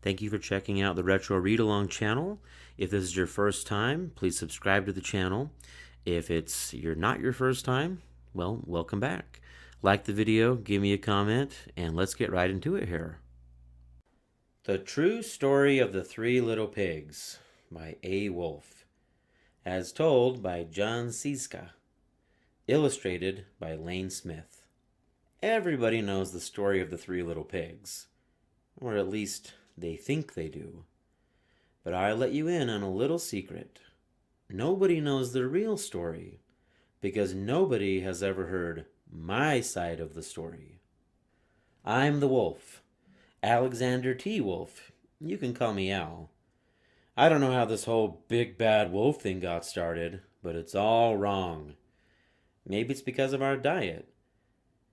Thank you for checking out the Retro Read Along channel. If this is your first time, please subscribe to the channel. If you're not your first time, well, welcome back. Like the video, give me a comment, and let's get right into it here. The True Story of the Three Little Pigs by A.wolf, as told by Jon Scieszka, illustrated by Lane Smith. Everybody knows the story of the Three Little Pigs, or at least they think they do. But I'll let you in on a little secret. Nobody knows the real story, because nobody has ever heard my side of the story. I'm the wolf, Alexander T. Wolf. You can call me Al. I don't know how this whole big bad wolf thing got started, but it's all wrong. Maybe it's because of our diet.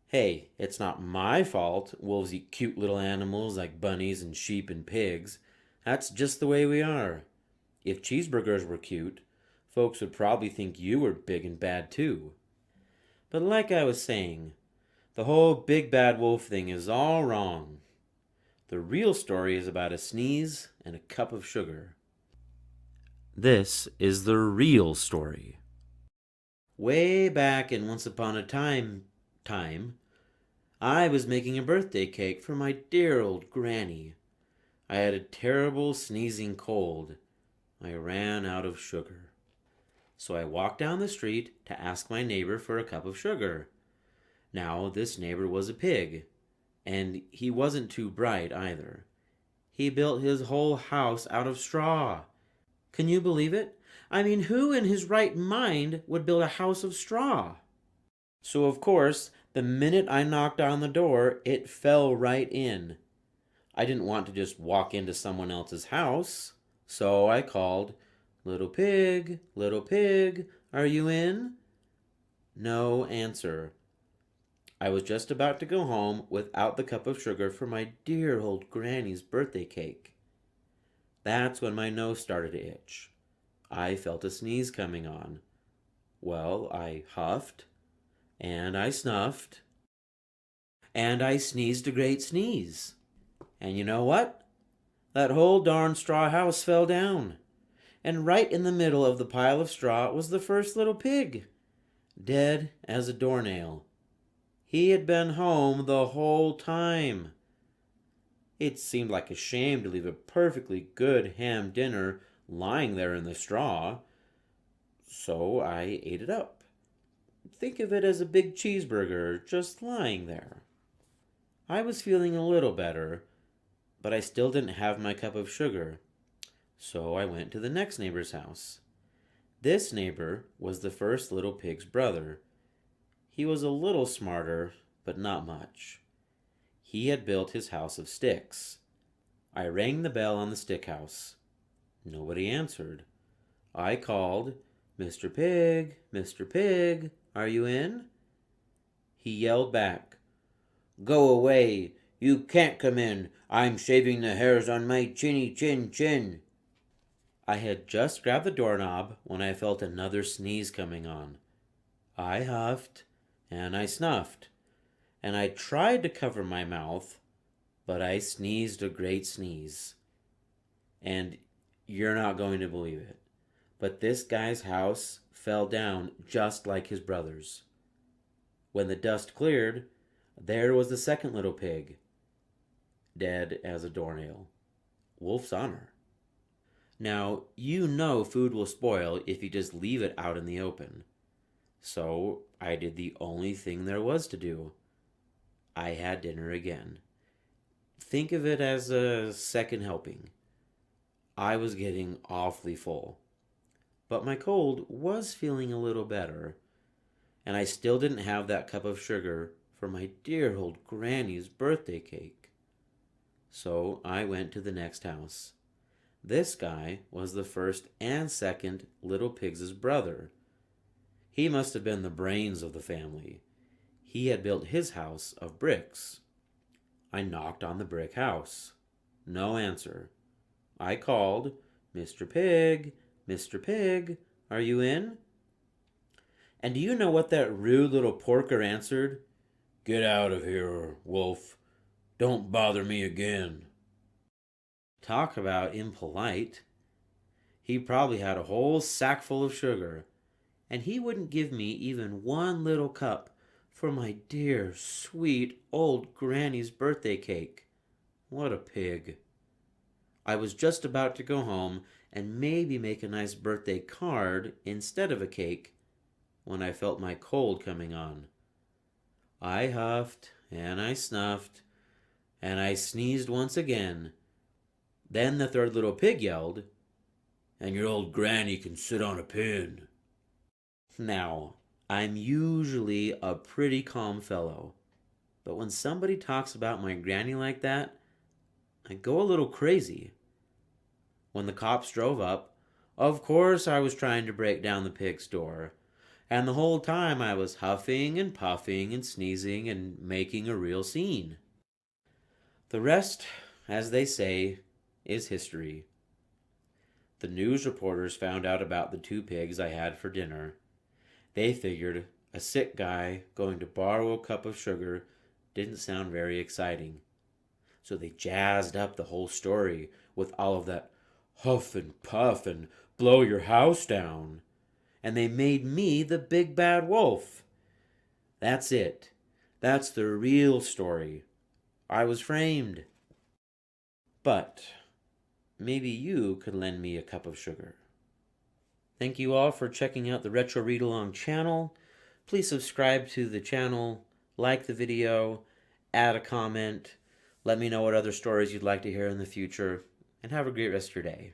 Hey, it's not my fault wolves eat cute little animals like bunnies and sheep and pigs. That's just the way we are. If cheeseburgers were cute, folks would probably think you were big and bad too. But like I was saying, the whole big bad wolf thing is all wrong. The real story is about a sneeze and a cup of sugar. This is the real story. Way back in Once Upon a Time, I was making a birthday cake for my dear old granny. I had a terrible sneezing cold. I ran out of sugar. So I walked down the street to ask my neighbor for a cup of sugar. Now, this neighbor was a pig, and he wasn't too bright either. He built his whole house out of straw. Can you believe it? I mean, who in his right mind would build a house of straw? So, of course, the minute I knocked on the door, it fell right in. I didn't want to just walk into someone else's house, so I called, little pig, are you in?" No answer. I was just about to go home without the cup of sugar for my dear old granny's birthday cake. That's when my nose started to itch. I felt a sneeze coming on. Well, I huffed, and I snuffed, and I sneezed a great sneeze. And you know what? That whole darn straw house fell down. And right in the middle of the pile of straw was the first little pig, dead as a doornail. He had been home the whole time. It seemed like a shame to leave a perfectly good ham dinner lying there in the straw, so I ate it up. Think of it as a big cheeseburger just lying there. I was feeling a little better, but I still didn't have my cup of sugar, so I went to the next neighbor's house. This neighbor was the first little pig's brother. He was a little smarter, but not much. He had built his house of sticks. I rang the bell on the stick house. Nobody answered. I called, Mr. Pig, are you in?" He yelled back, "Go away! You can't come in! I'm shaving the hairs on my chinny chin." I had just grabbed the doorknob when I felt another sneeze coming on. I huffed, and I snuffed, and I tried to cover my mouth, but I sneezed a great sneeze. And you're not going to believe it, but this guy's house fell down just like his brother's. When the dust cleared, there was the second little pig, dead as a doornail. Wolf's honor. Now, you know food will spoil if you just leave it out in the open. So I did the only thing there was to do. I had dinner again. Think of it as a second helping. I was getting awfully full, but my cold was feeling a little better, and I still didn't have that cup of sugar for my dear old granny's birthday cake. So I went to the next house. This guy was the first and second little pig's brother. He must have been the brains of the family. He had built his house of bricks. I knocked on the brick house. No answer. I called, Mr. Pig, are you in?" And do you know what that rude little porker answered? "Get out of here, wolf. Don't bother me again." Talk about impolite. He probably had a whole sack full of sugar, and he wouldn't give me even one little cup for my dear, sweet old granny's birthday cake. What a pig. I was just about to go home and maybe make a nice birthday card instead of a cake when I felt my cold coming on. I huffed and I snuffed and I sneezed once again. Then the third little pig yelled, "And your old granny can sit on a pin." Now, I'm usually a pretty calm fellow, but when somebody talks about my granny like that, I go a little crazy. When the cops drove up, of course I was trying to break down the pig's door, and the whole time I was huffing and puffing and sneezing and making a real scene. The rest, as they say, is history. The news reporters found out about the two pigs I had for dinner. They figured a sick guy going to borrow a cup of sugar didn't sound very exciting. So they jazzed up the whole story with all of that huff and puff and blow your house down. And they made me the big bad wolf. That's it. That's the real story. I was framed. But maybe you could lend me a cup of sugar. Thank you all for checking out the Retro Read Along channel. Please subscribe to the channel, like the video, add a comment, let me know what other stories you'd like to hear in the future, and have a great rest of your day.